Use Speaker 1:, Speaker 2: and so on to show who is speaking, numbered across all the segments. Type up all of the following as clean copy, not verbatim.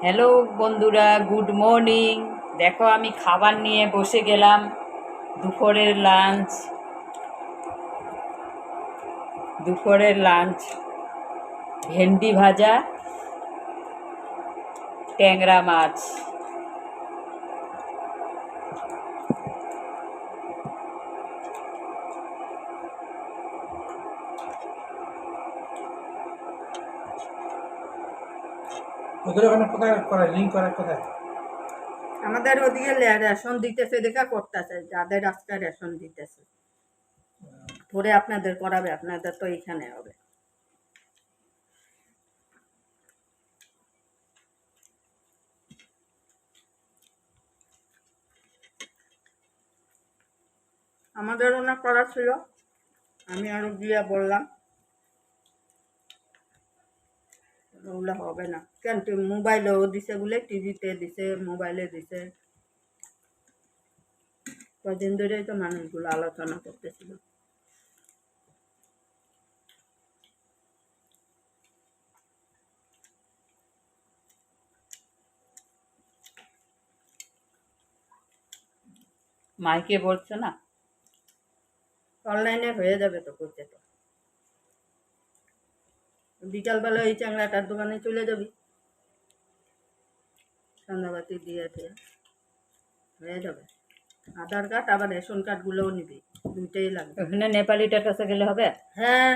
Speaker 1: Hello বন্ধুরা, good morning. দেখো আমি খাবার নিয়ে বসে গেলাম। দুপুরের লাঞ্চ ভেন্ডি ভাজা, ট্যাংরা মাছ।
Speaker 2: ওদের ওখানে কোথায় করে লিঙ্ক করে কোথায়?
Speaker 3: আমাদের ওদিকে রেশন দিতেছে দেখা করতেছে, যাদের আজকে রেশন দিতেছে পরে আপনাদের করাবে, আপনাদের তো এখানে হবে। আমাদেরও না করা ছিল, আমি আরো গিয়া বললাম ওগুলো হবে না। কেন মোবাইলেও দিছে বলে, টিভিতে দিছে, মোবাইলে দিছে। কদিন ধরেই তো মানুষগুলো আলোচনা করতেছিল।
Speaker 1: মাইকে বলছে না?
Speaker 3: অনলাইনে হয়ে যাবে তো, করতে তো বিকালবেলা ওই চ্যাংড়াটার দোকানে চলে যাবি, সন্ধ্যাবাতি দিয়ে হয়ে যাবে। আধার কার্ড আবার রেশন কার্ডগুলোও নিবি, দুইটাই লাগবে।
Speaker 1: ওখানে নেপালিটার কাছে গেলে হবে?
Speaker 3: হ্যাঁ,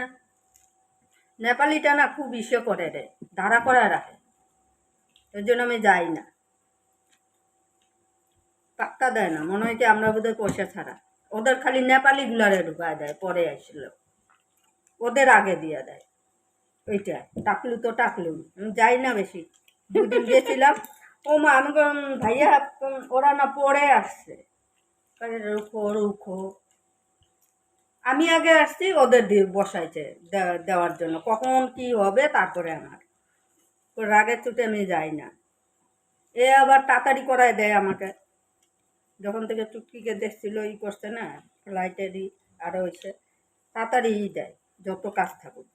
Speaker 3: নেপালিটা না খুব ইসে করে রে, দাঁড়া করে রাখে, ওই জন্য আমি যাই না। পাত্তা দেয় না, মনে হয় কি আমরা বোধহয় পয়সা ছাড়া। ওদের খালি নেপালি গুলারে ঢুকায় দেয়, পরে আসছিল ওদের আগে দিয়ে দেয়। ওইটা টাকলু তো টাকলু, আমি যাই না বেশি। দুদিন গেছিলাম, ও মা আমি ভাইয়া ওরা না পরে আসছে, রুখো রুখো। আমি আগে আসছি, ওদের দিয়ে বসাইছে দেওয়ার জন্য, কখন কি হবে তারপরে আমার। ওর রাগের চুটে আমি যাই না। এ আবার তাড়াতাড়ি করায় দেয় আমাকে, যখন থেকে টুকটিকে দেখছিল ই করছে না, ফ্লাইটেরই আরও হয়েছে, তাড়াতাড়ি দেয় যত কাজ থাকুক।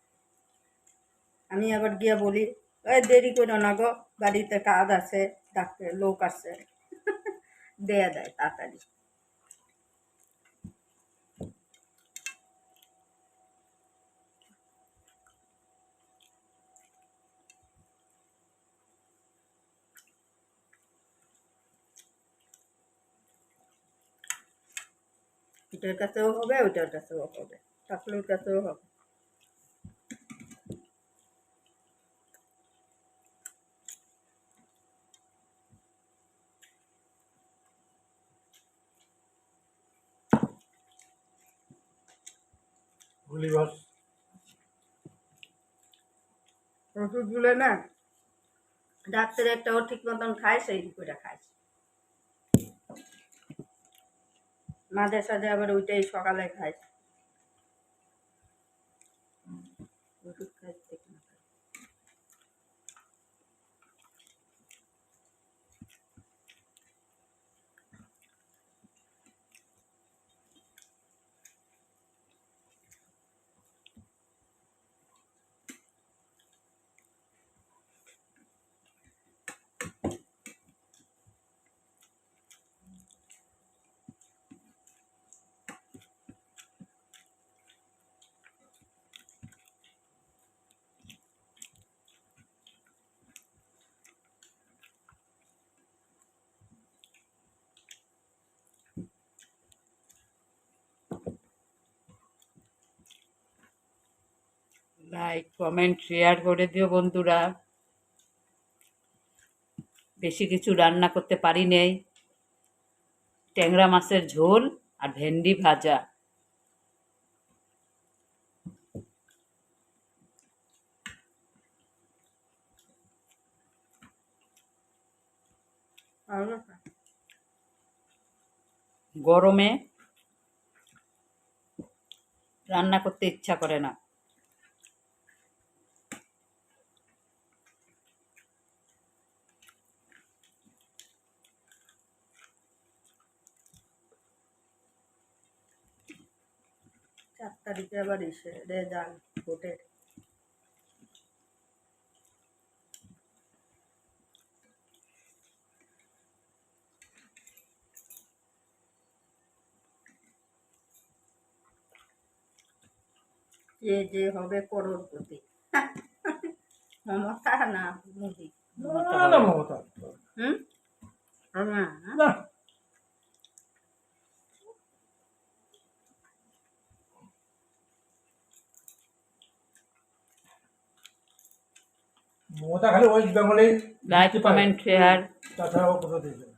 Speaker 3: আমি আবার গিয়া বলি, ওই দেরি করো না গো, বাড়িতে কাজ আছে, ডাক্তার লোক আছে, দেয়া দেয় তাড়াতাড়ি। এটার কাছেও হবে, ওইটার কাছেও হবে, টাকলুর কাছেও হবে।
Speaker 2: গুলিবাস
Speaker 3: ওষুধগুলো না ডাক্তার একটাও ঠিক মতন খায়, সেই করে খায়। মাঝে সাঝে আবার ওইটাই সকালে খায়, ওষুধ খায় ঠিক না।
Speaker 1: লাইক কমেন্ট শেয়ার করে দিও বন্ধুরা। বেশি কিছু রান্না করতে পারি নেই, ট্যাংরা মাছের ঝোল আর ভেন্ডি ভাজা। গরমে রান্না করতে ইচ্ছা করে না।
Speaker 3: চার তারিখে আবার এসে রেজাল্ট ভোটের। যে যে হবে করোড়পতি মমতা না মোদি
Speaker 2: না না মমতা
Speaker 3: হুম না
Speaker 2: না মমতা খালি ওয়েস্ট বেঙ্গলে
Speaker 1: লাইক কমেন্ট শেয়ার
Speaker 2: তাছাড়াও কোথাও দিয়েছে